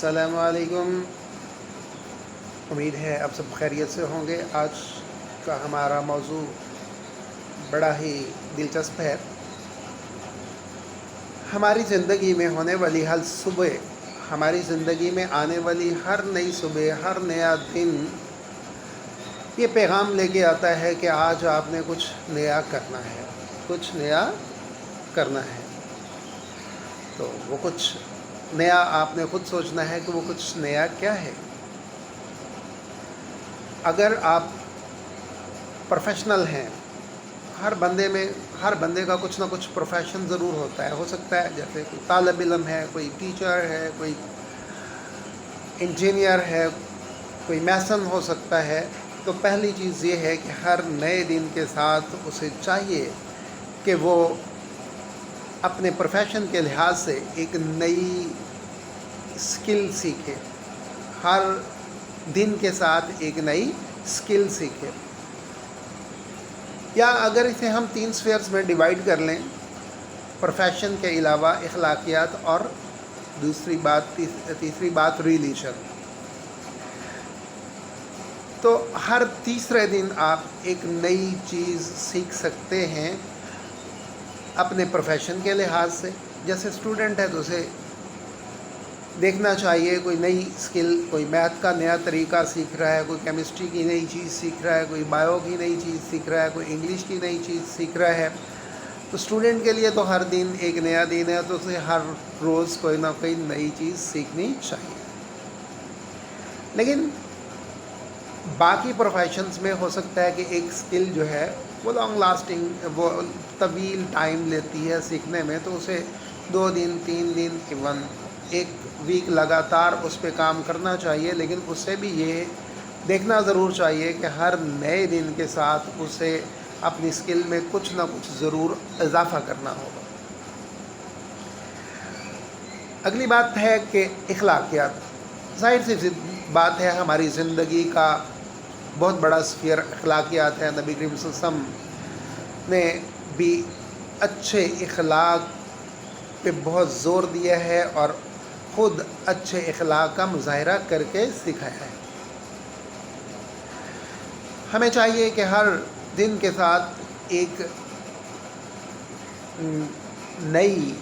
السلام علیکم۔ امید ہے آپ سب خیریت سے ہوں گے۔ آج کا ہمارا موضوع بڑا ہی دلچسپ ہے۔ ہماری زندگی میں ہونے والی ہر صبح، ہماری زندگی میں آنے والی ہر نئی صبح، ہر نیا دن یہ پیغام لے کے آتا ہے کہ آج آپ نے کچھ نیا کرنا ہے، کچھ نیا کرنا ہے۔ تو وہ کچھ نیا آپ نے خود سوچنا ہے کہ وہ کچھ نیا کیا ہے۔ اگر آپ پروفیشنل ہیں، ہر بندے کا کچھ نہ کچھ پروفیشن ضرور ہوتا ہے۔ ہو سکتا ہے جیسے کوئی طالب علم ہے، کوئی ٹیچر ہے، کوئی انجینئر ہے، کوئی میسن ہو سکتا ہے۔ تو پہلی چیز یہ ہے کہ ہر نئے دن کے ساتھ اسے چاہیے کہ وہ اپنے پروفیشن کے لحاظ سے ایک نئی اسکل سیکھے، ہر دن کے ساتھ ایک نئی اسکل سیکھے۔ یا اگر اسے ہم 3 سفیئرز میں ڈیوائیڈ کر لیں، پروفیشن کے علاوہ اخلاقیات اور تیسری بات ریلیجن، تو ہر تیسرے دن آپ ایک نئی چیز سیکھ سکتے ہیں اپنے پروفیشن کے لحاظ سے۔ جیسے اسٹوڈنٹ ہے تو اسے دیکھنا چاہیے کوئی نئی اسکل، کوئی میتھ کا نیا طریقہ سیکھ رہا ہے، کوئی کیمسٹری کی نئی چیز سیکھ رہا ہے، کوئی بایو کی نئی چیز سیکھ رہا ہے، کوئی انگلش کی نئی چیز سیکھ رہا ہے۔ تو اسٹوڈنٹ کے لیے تو ہر دن ایک نیا دن ہے، تو اسے ہر روز کوئی نہ کوئی نئی چیز سیکھنی چاہیے۔ لیکن باقی پروفیشنز میں ہو سکتا ہے کہ ایک اسکل جو ہے وہ لانگ لاسٹنگ، وہ طویل ٹائم لیتی ہے سیکھنے میں، تو اسے 2 دن 3 دن ایون 1 ویک لگاتار اس پہ کام کرنا چاہیے۔ لیکن اس سے بھی یہ دیکھنا ضرور چاہیے کہ ہر نئے دن کے ساتھ اسے اپنی اسکل میں کچھ نہ کچھ ضرور اضافہ کرنا ہوگا۔ اگلی بات ہے کہ اخلاقیات۔ ظاہر سی بات ہے، ہماری زندگی کا بہت بڑا سفیر اخلاقیات ہے۔ نبی کریم صلی اللہ علیہ وسلم نے بھی اچھے اخلاق پہ بہت زور دیا ہے اور خود اچھے اخلاق کا مظاہرہ کر کے سکھایا ہے۔ ہمیں چاہیے کہ ہر دن کے ساتھ ایک نئی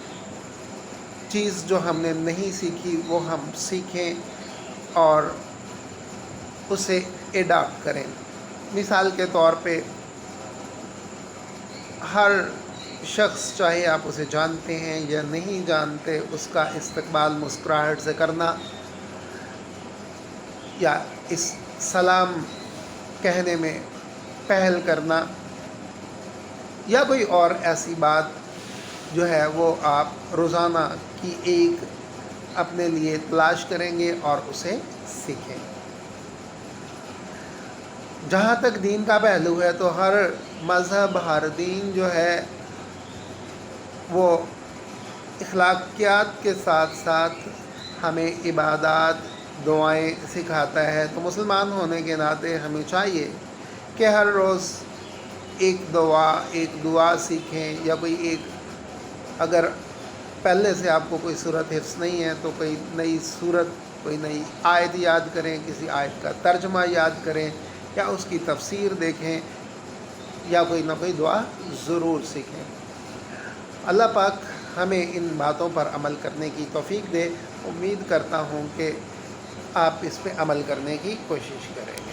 چیز جو ہم نے نہیں سیکھی وہ ہم سیکھیں اور اسے اڈاپٹ کریں۔ مثال کے طور پہ ہر شخص، چاہے آپ اسے جانتے ہیں یا نہیں جانتے، اس کا استقبال مسکراہٹ سے کرنا، یا اس سلام کہنے میں پہل کرنا، یا کوئی اور ایسی بات جو ہے وہ آپ روزانہ کی ایک اپنے لیے تلاش کریں گے اور اسے سیکھیں۔ جہاں تک دین کا پہلو ہے تو ہر مذہب، ہر دین جو ہے وہ اخلاقیات کے ساتھ ساتھ ہمیں عبادات، دعائیں سکھاتا ہے۔ تو مسلمان ہونے کے ناطے ہمیں چاہیے کہ ہر روز ایک دعا سیکھیں، یا کوئی ایک، اگر پہلے سے آپ کو کوئی صورت حفظ نہیں ہے تو کوئی نئی صورت، کوئی نئی آیت یاد کریں، کسی آیت کا ترجمہ یاد کریں، یا اس کی تفسیر دیکھیں، یا کوئی نہ کوئی دعا ضرور سیکھیں۔ اللہ پاک ہمیں ان باتوں پر عمل کرنے کی توفیق دے۔ امید کرتا ہوں کہ آپ اس پہ عمل کرنے کی کوشش کریں۔